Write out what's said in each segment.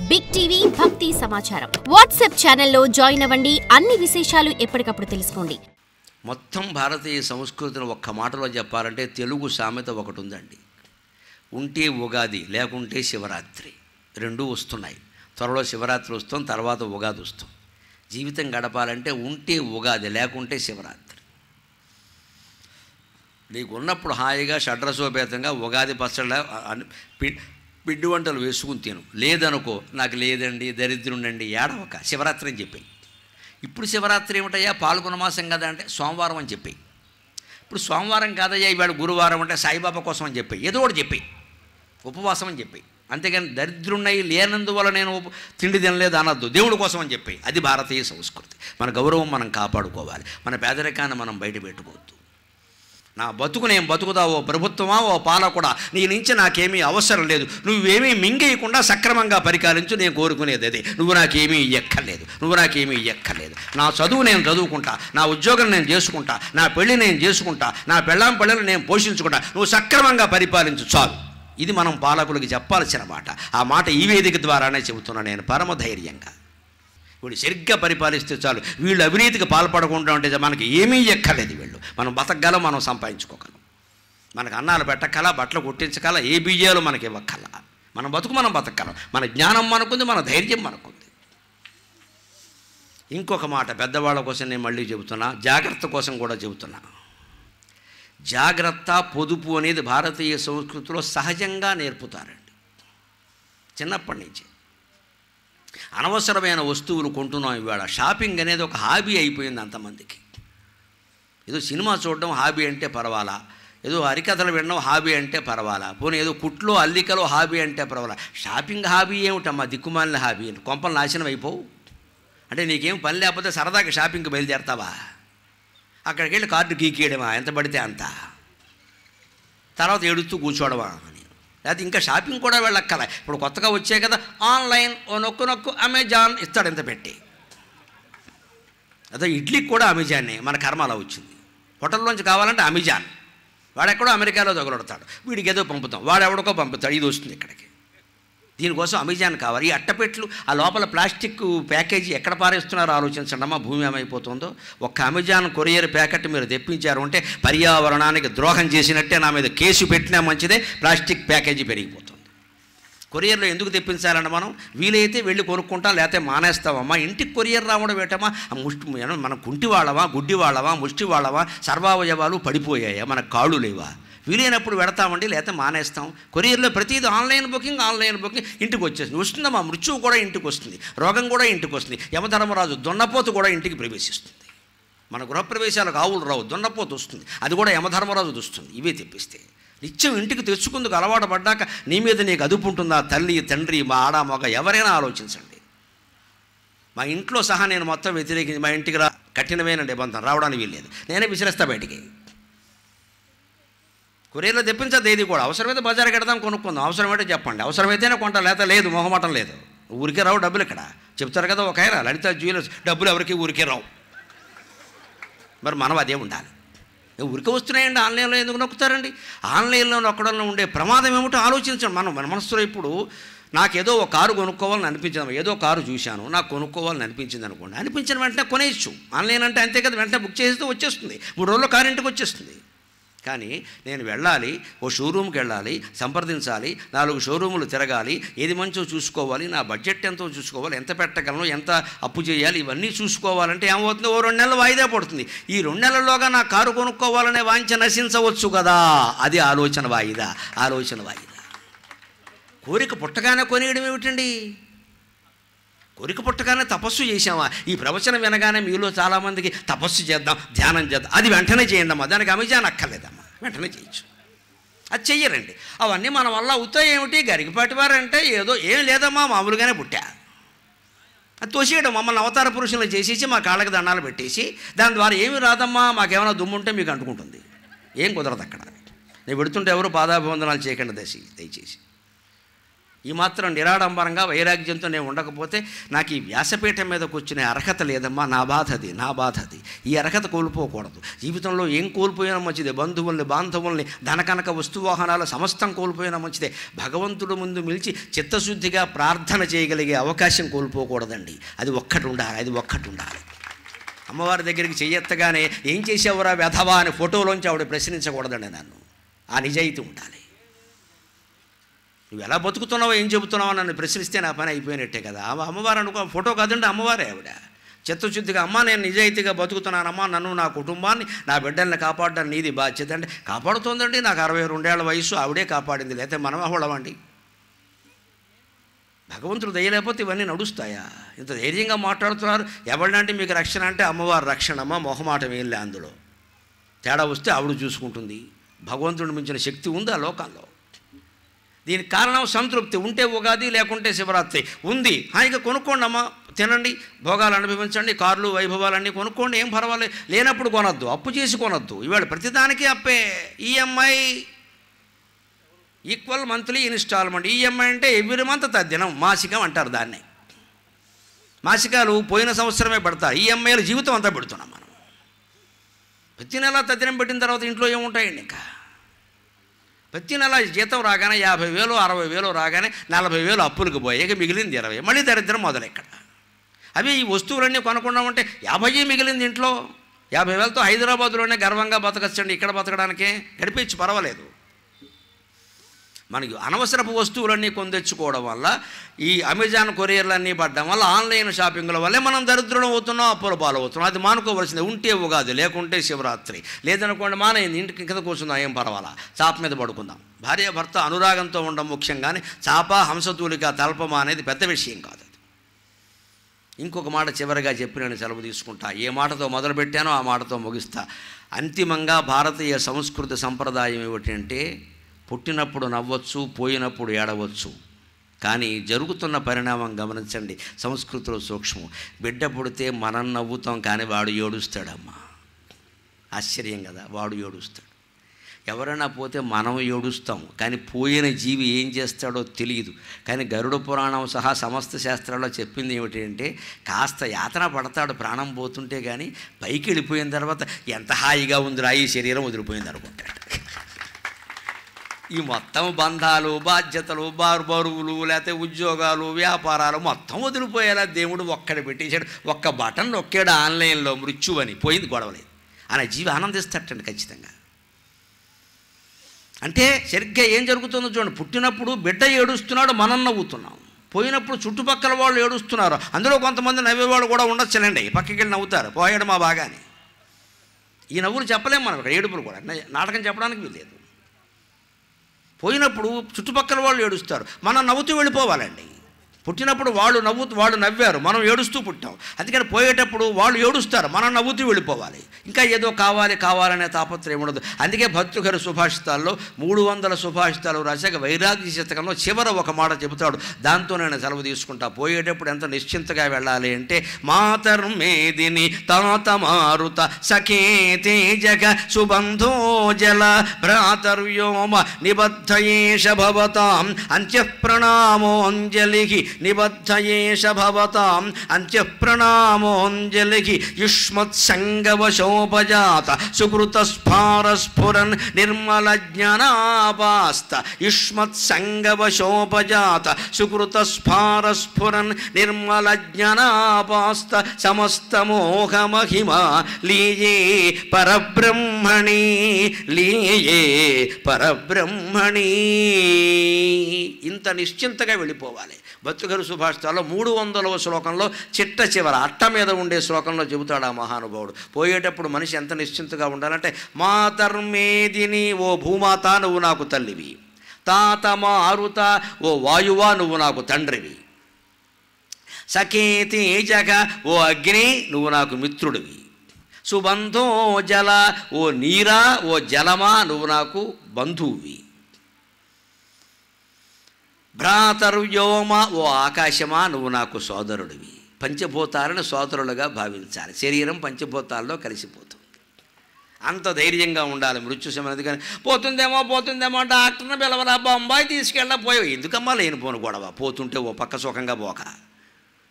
Big TV భక్తి సమాచారం WhatsApp ఛానల్లో జాయిన్ అవ్వండి. అన్ని విశేషాలు ఎప్పటికప్పుడు తెలుసుకోండి. మొత్తం భారతీయ సంస్కృతిని ఒక్క మాటలో చెప్పాలంటే తెలుగు సామెత ఒకటి ఉందండి. ఉంటే ఉగాది లేకుంటే శివరాత్రి, రెండూ వస్తున్నాయి. త్వరలో శివరాత్రి వస్తాం, తర్వాత ఉగాది వస్తాం. జీవితం గడపాలంటే ఉంటే ఉగాది లేకుంటే శివరాత్రి. నీకు ఉన్నప్పుడు హాయిగా షడ్రసోపేతంగా ఉగాది పచ్చళ్ళ పిండి వంటలు వేసుకుని తిను. లేదనుకో నాకు లేదండి దరిద్రుండండి ఏడవక శివరాత్రి అని చెప్పి. ఇప్పుడు శివరాత్రి ఏమిటయ్యా పాల్గొన మాసం కదా అంటే సోమవారం అని చెప్పి. ఇప్పుడు సోమవారం కాదయ్యా ఇవాళ గురువారం అంటే సాయిబాబా కోసం అని చెప్పి, ఏదో ఒకటి చెప్పి ఉపవాసం అని చెప్పి. అంతేగాని దరిద్రున్నయి లేనందువల్ల నేను తిండి తినలేదు అనొద్దు, దేవుడి కోసం అని చెప్పి. అది భారతీయ సంస్కృతి. మన గౌరవం మనం కాపాడుకోవాలి, మన పేదరికాన్ని మనం బయట పెట్టుకోవద్దు. నా బతుకు నేను బతుకుతా, ఓ ప్రభుత్వమా ఓ పాలకుడా నీ నుంచి నాకేమీ అవసరం లేదు, నువ్వేమీ మింగేయకుండా సక్రమంగా పరిపాలించు, నేను కోరుకునేది అదే. నువ్వు నాకేమీ ఇయ్యక్కర్లేదు, నువ్వు నాకేమీ ఇయ్యక్కర్లేదు. నా చదువు నేను చదువుకుంటా, నా ఉద్యోగం నేను చేసుకుంటా, నా పెళ్ళి నేను చేసుకుంటా, నా పెళ్ళాం పిల్లలు నేను పోషించుకుంటా, నువ్వు సక్రమంగా పరిపాలించు చాలు. ఇది మనం పాలకులకి చెప్పాల్సిన మాట. ఆ మాట ఈ వేదిక ద్వారానే చెబుతున్నా నేను పరమధైర్యంగా. వీళ్ళు సరిగ్గా పరిపాలిస్తే చాలు. వీళ్ళు అవినీతికి పాల్పడకుండా ఉంటే మనకి ఏమీ ఎక్కలేదు. వీళ్ళు మనం బతకగలం, మనం సంపాదించుకోగలం, మనకు అన్నాలు పెట్టగల, బట్టలు కుట్టించగల, ఏ బీజాలు మనకి ఇవ్వగల. మన బతుకు మనం బతకగలం, మన జ్ఞానం మనకుంది, మన ధైర్యం మనకుంది. ఇంకొక మాట పెద్దవాళ్ళ కోసం నేను మళ్ళీ చెబుతున్నా, జాగ్రత్త కోసం కూడా చెబుతున్నా. జాగ్రత్త, పొదుపు అనేది భారతీయ సంస్కృతిలో సహజంగా నేర్పుతారండి చిన్నప్పటి నుంచి. అనవసరమైన వస్తువులు కొంటున్నాం ఇవాళ. షాపింగ్ అనేది ఒక హాబీ అయిపోయింది అంతమందికి. ఏదో సినిమా చూడడం హాబీ అంటే పర్వాలా, ఏదో హరికథలు వినడం హాబీ అంటే పర్వాలా, పోనీ ఏదో కుట్లో అల్లికలో హాబీ అంటే పర్వాలా. షాపింగ్ హాబీ ఏమిటమ్మా, దిక్కుమాలిన హాబీ. కొంపలు నాశనం అయిపోవు అంటే నీకేం పని లేకపోతే సరదాగా షాపింగ్కి బయలుదేరతావా? అక్కడికి వెళ్ళి కార్డు గీకేయడమా, ఎంత పడితే అంత, తర్వాత ఏడుస్తూ కూర్చోవడమా అని. లేకపోతే ఇంకా షాపింగ్ కూడా వెళ్ళక్కల. ఇప్పుడు కొత్తగా వచ్చాయి కదా ఆన్లైన్, ఓ నొక్కు అమెజాన్ ఇస్తాడు ఎంత పెట్టి. అదే ఇడ్లీకి కూడా అమెజాన్నే, మన కర్మ అలా వచ్చింది. హోటల్లోంచి కావాలంటే అమెజాన్, వాడెక్కడో అమెరికాలో తగులడతాడు, వీడికి ఏదో పంపుతాం, వాడెవడికో పంపుతాడు, ఇది వస్తుంది ఇక్కడికి. దీనికోసం అమెజాన్ కావాలి. ఈ అట్టపెట్లు, ఆ లోపల ప్లాస్టిక్ ప్యాకేజీ ఎక్కడ పారేస్తున్నారో ఆలోచించండి అమ్మా. భూమి ఏమైపోతుందో. ఒక్క అమెజాన్ కొరియర్ ప్యాకెట్ మీరు తెప్పించారు అంటే పర్యావరణానికి ద్రోహం చేసినట్టే. నా మీద కేసు పెట్టినా మంచిదే, ప్లాస్టిక్ ప్యాకేజీ పెరిగిపోతుంది. కొరియర్లో ఎందుకు తెప్పించాలంటే మనం వీలైతే వెళ్ళి కొనుక్కుంటాం, లేకపోతే మానేస్తామమ్మా. ఇంటికి కొరియర్ రావడం ఏంటమ్మా, మనం కుంటి వాళ్ళమా, గుడ్డి వాళ్ళమా, ముష్టి వాళ్ళమా, సర్వావయవాలు పడిపోయాయా, మనకు కాళ్ళు లేవా? వీలైనప్పుడు పెడతామండి, లేకపోతే మానేస్తాం. కొరియర్లో ప్రతిదీ ఆన్లైన్ బుకింగ్ ఇంటికి వచ్చేస్తుంది. వస్తుందమ్మా, మృత్యువు కూడా ఇంటికి వస్తుంది, రోగం కూడా ఇంటికి వస్తుంది. యమధర్మరాజు దున్నపోతు కూడా ఇంటికి ప్రవేశిస్తుంది. మన గృహప్రవేశాలకు ఆవులు రావు, దున్నపోతు వస్తుంది, అది కూడా యమధర్మరాజు వస్తుంది. ఇవే తెప్పిస్తే నిత్యం ఇంటికి తెచ్చుకుందుకు అలవాటు పడ్డాక నీ మీద నీకు అదుపు ఉంటుందా? తల్లి తండ్రి, మా ఆడ మగ ఎవరైనా ఆలోచించండి. మా ఇంట్లో సహా నేను మొత్తం వ్యతిరేకించి, మా ఇంటికి కఠినమైన నిబంధన రావడానికి వీల్లేదు, నేనే విసిరేస్తా బయటికి. కొరియర్లో తెప్పించదు ఏది కూడా. అవసరమైతే బజార్కి వెడదాం, కొనుక్కుందాం. అవసరమైతే చెప్పండి, అవసరమైతేనే కొంటా, లేకపోతే లేదు, మొహమాటం లేదు. ఊరికే రావు డబ్బులు. ఇక్కడ చెప్తారు కదా ఒక ఆయన, లలిత జ్యువెలర్స్, డబ్బులు ఎవరికి ఊరికే రావు. మరి మనం అదే ఉండాలి. ఊరికే వస్తున్నాయండి, ఆన్లైన్లో ఎందుకు నొక్కుతారండి? ఆన్లైన్లో నొక్కడంలో ఉండే ప్రమాదం ఏమిటో ఆలోచించండి. మన మనసులో ఇప్పుడు నాకేదో ఒక కారు కొనుక్కోవాలని అనిపించింది, ఏదో కారు చూశాను, నాకు కొనుక్కోవాలని అనిపించింది అనుకోండి. అనిపించిన వెంటనే కొనేయచ్చు. ఆన్లైన్ అంటే అంతే కదా, వెంటనే బుక్ చేస్తే వచ్చేస్తుంది, 3 రోజుల్లో కారు ఇంటికి వచ్చేస్తుంది. కానీ నేను వెళ్ళాలి, ఓ షోరూమ్కి వెళ్ళాలి, సంప్రదించాలి, 4 షోరూములు తిరగాలి, ఏది మంచో చూసుకోవాలి, నా బడ్జెట్ ఎంతో చూసుకోవాలి, ఎంత పెట్టగలను, ఎంత అప్పు చేయాలి, ఇవన్నీ చూసుకోవాలంటే ఏమవుతుంది, ఓ 2 నెలలు వాయిదా పడుతుంది. ఈ 2 నెలల్లోగా నా కారు కొనుక్కోవాలనే వాంఛ నశించవచ్చు కదా. అది ఆలోచన వాయిదా. కోరిక పుట్టగానే కొనేయడం ఏమిటండి? కోరిక పుట్టగానే తపస్సు చేసామా? ఈ ప్రవచనం వినగానే మీలో చాలామందికి తపస్సు చేద్దాం, ధ్యానం చేద్దాం, అది వెంటనే చేయండి అమ్మా. దానికి అమెజాన్ అక్కర్లేదమ్మా, వెంటనే చేయొచ్చు. అది చెయ్యరండి. అవన్నీ మన వల్ల అవుతాయి ఏమిటి? గరికపాటి వారంటే ఏదో ఏం లేదమ్మా, మామూలుగానే పుట్టా, అది తోసేయడం. మమ్మల్ని అవతార పురుషులు చేసేసి మా కాళ్ళకి దండాలు పెట్టేసి దాని ద్వారా ఏమి రాదమ్మా, మాకేమైనా దుమ్ముంటే మీకు అంటుకుంటుంది, ఏం కుదరదు అక్కడ. నేను పెడుతుంటే ఎవరు పాదాభివందనాలు చేయకండి దయచేసి. ఈ మాత్రం నిరాడంబరంగా వైరాగ్యంతో నేను ఉండకపోతే నాకు ఈ వ్యాసపీఠం మీద కూర్చునే అర్హత లేదమ్మా. నా బాధ అది. ఈ అర్హత కోల్పోకూడదు. జీవితంలో ఏం కోల్పోయినా మంచిదే. బంధువుల్ని, బాంధవుల్ని, ధనకనక వస్తువాహనాలు సమస్తం కోల్పోయినా మంచిదే. భగవంతుడు ముందు నిలిచి చిత్తశుద్ధిగా ప్రార్థన చేయగలిగే అవకాశం కోల్పోకూడదండి. అది ఒక్కటి ఉండాలి. అమ్మవారి దగ్గరికి చెయ్యెత్తగానే ఏం చేసావురా వెధవా అని ఫోటోలోంచి ఆవిడ ప్రశ్నించకూడదండి నన్ను. ఆ నిజాయితీ ఉండాలి. నువ్వు ఎలా బతుకుతున్నావో ఏం చెబుతున్నావో నన్ను ప్రశ్నిస్తే నా పని అయిపోయినట్టే కదా. అమ్మవారు అనుకో, ఫోటో కాదండి అమ్మవారే ఆవిడ. చిత్తశుద్ధిగా అమ్మ నేను నిజాయితీగా బతుకుతున్నానమ్మా, నన్ను నా కుటుంబాన్ని నా బిడ్డల్ని కాపాడడం నీది బాధ్యత అంటే కాపాడుతోందండి. నాకు 62 ఏళ్ల వయసు, ఆవిడే కాపాడింది. లేకపోతే మనం అవడమండి. భగవంతుడు దయలేకపోతే ఇవన్నీ నడుస్తాయా? ఇంత ధైర్యంగా మాట్లాడుతున్నారు. ఎవరినంటే మీకు రక్షణ అంటే అమ్మవారు రక్షణమ్మ, మొహమాటం ఏం లే. అందులో తేడా వస్తే ఆవిడ చూసుకుంటుంది. భగవంతుడిని మించిన శక్తి ఉంది ఆ లోకంలో. దీనికి కారణం సంతృప్తి. ఉంటే ఉగాది, లేకుంటే శివరాత్రి. ఉంది, హాయిగా కొనుక్కోండి అమ్మ, తినండి, భోగాలు అనుభవించండి, కార్లు వైభవాలన్నీ కొనుక్కోండి, ఏం పర్వాలేదు. లేనప్పుడు కొనొద్దు, అప్పు చేసి కొనొద్దు. ఇవాళ ప్రతిదానికి అప్పే. EMI equal monthly instalment. EMI అంటే ఎవ్రీ మంత్ తద్దినం, మాసికం అంటారు దాన్ని. మాసికాలు పోయిన సంవత్సరమే పెడతారు. ఈఎంఐలు జీవితం అంతా పెడుతున్నాం మనం. ప్రతి నెల తద్దినం పెట్టిన తర్వాత ఇంట్లో ఏముంటాయండి? ఇంకా ప్రతి నెల జీతం రాగానే 50,000 60,000 రాగానే 40,000 అప్పులకు పోయాక మిగిలింది 20. మళ్ళీ దరిద్రం మొదలెక్కడ. అవి ఈ వస్తువులన్నీ కొనకుండా ఉంటే 50 మిగిలింది ఇంట్లో. 50,000తో హైదరాబాద్లోనే గర్వంగా బతకచ్చండి. ఇక్కడ బతకడానికే గడిపించి పర్వాలేదు. మనకి అనవసరపు వస్తువులన్నీ కొందెచ్చుకోవడం వల్ల, ఈ అమెజాన్ కొరియర్లన్నీ పడడం వల్ల, ఆన్లైన్ షాపింగ్ల వల్లే మనం దరిద్రం అవుతున్నాం, అప్పుల పాలవుతున్నాం. అది మానుకోవలసింది. ఉంటే ఉగాది, లేకుంటే శివరాత్రి. లేదనుకోండి మానేది, ఇంటికి కింద కూర్చుందాం, ఏం పర్వాలా, చాప మీద పడుకుందాం. భార్యాభర్త అనురాగంతో ఉండడం ముఖ్యం, కానీ చాప హంసతూలిక తల్పమా అనేది పెద్ద విషయం కాదు. ఇంకొక మాట చివరిగా చెప్పి నేను సెలవు తీసుకుంటా. ఏ మాటతో మొదలుపెట్టానో ఆ మాటతో ముగిస్తా. అంతిమంగా భారతీయ సంస్కృతి సంప్రదాయం ఏమిటంటే, పుట్టినప్పుడు నవ్వచ్చు, పోయినప్పుడు ఏడవచ్చు. కానీ జరుగుతున్న పరిణామం గమనించండి. సంస్కృతిలో సూక్ష్మం. బిడ్డ పుడితే మనం నవ్వుతాం, కానీ వాడు ఏడుస్తాడమ్మా. ఆశ్చర్యం కదా. వాడు ఏడుస్తాడు. ఎవరైనా పోతే మనం ఏడుస్తాం, కానీ పోయిన జీవి ఏం చేస్తాడో తెలియదు. కానీ గరుడ పురాణం సహా సమస్త శాస్త్రాల్లో చెప్పింది ఏమిటంటే, కాస్త యాతన పడతాడు ప్రాణం పోతుంటే, కానీ పైకి వెళ్ళిపోయిన తర్వాత ఎంత హాయిగా ఉందిరా ఈ శరీరం వదిలిపోయింది అనుకుంటాడు. ఈ మొత్తం బంధాలు, బాధ్యతలు, బరువులు, లేకపోతే ఉద్యోగాలు, వ్యాపారాలు మొత్తం వదిలిపోయేలా దేవుడు ఒక్కడు పెట్టేశాడు. ఒక్క బటన్ నొక్కాడు ఆన్లైన్లో, మృత్యువని పోయింది, గొడవలేదు. అలా జీవి ఆనందిస్తాటండి ఖచ్చితంగా. అంటే సరిగ్గా ఏం జరుగుతుందో చూడండి. పుట్టినప్పుడు బిడ్డ ఏడుస్తున్నాడు, మనం నవ్వుతున్నాం. పోయినప్పుడు చుట్టుపక్కల వాళ్ళు ఏడుస్తున్నారు. అందులో కొంతమంది నవ్వేవాళ్ళు కూడా ఉండొచ్చునండి. పక్కకి వెళ్ళి నవ్వుతారు, పోయాడు మా బాగాని. ఈ నవ్వులు చెప్పలేము మనం ఇక్కడ. ఏడుపులు కూడా నాటకం చెప్పడానికి వీల్లేదు. పోయినప్పుడు చుట్టుపక్కల వాళ్ళు ఏడుస్తారు, మనం నవ్వుతూ వెళ్ళిపోవాలండి. పుట్టినప్పుడు వాళ్ళు నవ్వారు, మనం ఏడుస్తూ పుట్టాం. అందుకని పోయేటప్పుడు వాళ్ళు ఏడుస్తారు, మనం నవ్వుతూ వెళ్ళిపోవాలి. ఇంకా ఏదో కావాలనే తాపత్రయం ఉండదు. అందుకే భర్తృహరి సుభాషితాల్లో 300 సుభాషితాలు రాశాక వైరాగ్య శతకంలో చివర ఒక మాట చెబుతాడు. దాంతో నేను సెలవు తీసుకుంటా. పోయేటప్పుడు ఎంత నిశ్చింతగా వెళ్ళాలి అంటే, మాతర్మేదిని తాత మారుత సఖేతే జగ సుబంధో జల భ్రాతర్వ్యోమ నిబద్ధయేష భవతాం అంత్యప్రణామోంజలి నిబద్ధయేష భవతాం అంత్యప్రణామోంజలి యుష్మత్సంగవశోపజాత సుకృతస్ఫారస్ఫురన్ నిర్మల జ్ఞానాపాస్త యుష్మత్సంగవశోపజాత సుకృతస్ఫారస్ఫురన్ నిర్మల జ్ఞానాపాస్త సమస్తమోహమహిమా లీయే పరబ్రహ్మణి ఇంత నిశ్చింతగా వెళ్ళిపోవాలి. భర్తృహరి సుభాషితాల్లో 300వ శ్లోకంలో చిట్ట చివర అట్ట మీద ఉండే శ్లోకంలో చెబుతాడు ఆ మహానుభావుడు. పోయేటప్పుడు మనిషి ఎంత నిశ్చింతగా ఉండాలంటే, మాతర్మేదిని ఓ భూమాత నువ్వు నాకు తల్లివి, తాత మారుత ఓ వాయువా నువ్వు నాకు తండ్రివి, సఖేతి జగ ఓ అగ్ని నువ్వు నాకు మిత్రుడివి, సుబంధో జల ఓ నీరా ఓ జలమా నువ్వు నాకు బంధువువి, భ్రాతర్వ్యోమ ఓ ఆకాశమా నువ్వు నాకు సోదరుడివి. పంచభూతాలను సోదరులుగా భావించాలి. శరీరం పంచభూతాల్లో కలిసిపోతుంది. అంత ధైర్యంగా ఉండాలి మృత్యు సమయం. అందుకని పోతుందేమో డాక్టర్ని పిలవరా, బొంబాయి తీసుకెళ్ళపోయావు. ఎందుకమ్మా లేనిపోను గొడవ? పోతుంటే ఓ పక్క సుఖంగా పోక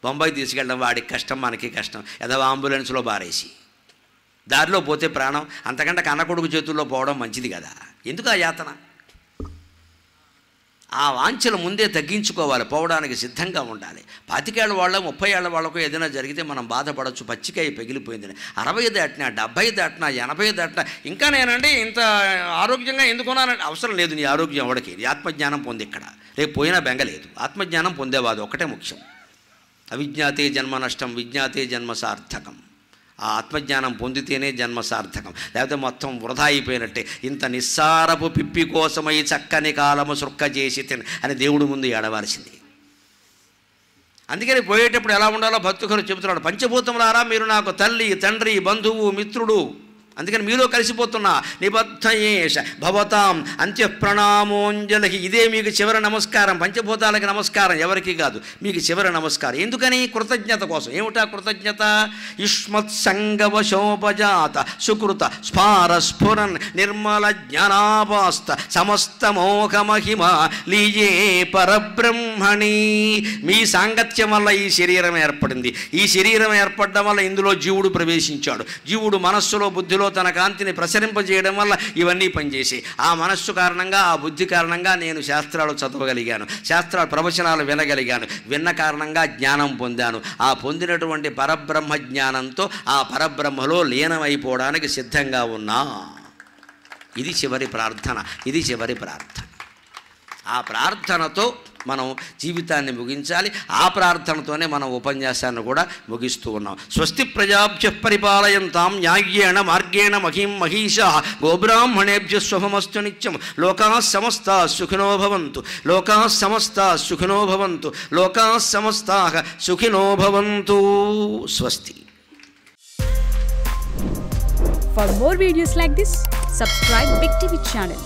బొంబాయి తీసుకెళ్ళడం వాడికి కష్టం, మనకి కష్టం. ఏదో అంబులెన్స్లో బారేసి దారిలో పోతే ప్రాణం, అంతకంటే కన్నకొడుకు చేతుల్లో పోవడం మంచిది కదా. ఎందుకు ఆ యాతన? ఆ వాంఛలు ముందే తగ్గించుకోవాలి, పోవడానికి సిద్ధంగా ఉండాలి. 25 ఏళ్ళ వాళ్ళ 30 ఏళ్ళ వాళ్ళకు ఏదైనా జరిగితే మనం బాధపడవచ్చు, పచ్చికాయ పగిలిపోయిందని. 60 దాటినా 70 దాటినా 80 దాటినా ఇంకా నేనండి ఇంత ఆరోగ్యంగా ఎందుకున్నానంటే అవసరం లేదు. నీ ఆరోగ్యం ఎవడికి? నీ ఆత్మజ్ఞానం పొంది ఇక్కడ రేపు పోయినా బెంగలేదు. ఆత్మజ్ఞానం పొందేవాదు ఒకటే ముఖ్యం. అవిజ్ఞాతే జన్మ నష్టం, విజ్ఞాతే జన్మ సార్థకం. ఆ ఆత్మజ్ఞానం పొందితేనే జన్మ సార్థకం, లేకపోతే మొత్తం వృధా అయిపోయినట్టే. ఇంత నిస్సారపు పిప్పి కోసమై చక్కని కాలము సృక్క చేసి అని దేవుడు ముందు ఏడవలసింది. అందుకని పోయేటప్పుడు ఎలా ఉండాలో భక్తులు చెబుతున్నాడు. పంచభూతములారా మీరు నాకు తల్లి, తండ్రి, బంధువు, మిత్రుడు. అందుకని మీలో కలిసిపోతున్నా. నిబద్ధయేష భవతాం అంత్యప్రణామోంజలి. ఇదే మీకు చివరి నమస్కారం. పంచభూతాలకి నమస్కారం, ఎవరికి కాదు, మీకు చివరి నమస్కారం. ఎందుకని? కృతజ్ఞత కోసం. ఏమిటా కృతజ్ఞత? యుష్మత్ సంగవశోపజాత సుకృత స్ఫారస్ఫురన్ నిర్మల జ్ఞానాపాస్త సమస్త మోహ మహిమ లీయే పరబ్రహ్మణి. మీ సాంగత్యం వల్ల ఈ శరీరం ఏర్పడింది. ఈ శరీరం ఏర్పడడం వల్ల ఇందులో జీవుడు ప్రవేశించాడు. జీవుడు మనస్సులో, బుద్ధిలో తన కాంతిని ప్రసరింపజేయడం వల్ల ఇవన్నీ పనిచేసి, ఆ మనస్సు కారణంగా, ఆ బుద్ధి కారణంగా నేను శాస్త్రాలు చదవగలిగాను, శాస్త్రాల ప్రవచనాలు వినగలిగాను. విన్న కారణంగా జ్ఞానం పొందాను. ఆ పొందినటువంటి పరబ్రహ్మ జ్ఞానంతో ఆ పరబ్రహ్మలో లీనమైపోవడానికి సిద్ధంగా ఉన్నా. ఇది చివరి ప్రార్థన. ఇది చివరి ప్రార్థన. ఆ ప్రార్థనతో మనం జీవితాన్ని ముగించాలి. ఆ ప్రార్థనతోనే మనం ఉపన్యాసాన్ని కూడా ముగిస్తూ ఉన్నాం. స్వస్తి ప్రజాభ్య పరిపాలయంతాం న్యాయ్యేణ మార్గేణ మహిం మహిషా గోబ్రాహ్మణేభ్య శుభమస్తు నిత్యం. లోకాః సమస్తాః సుఖినో భవంతు. లోకాః సమస్తాః సుఖినో భవంతు. లోకాః సమస్తాః సుఖినో భవంతు. స్వస్తి. For more videos like this, subscribe Big TV channel.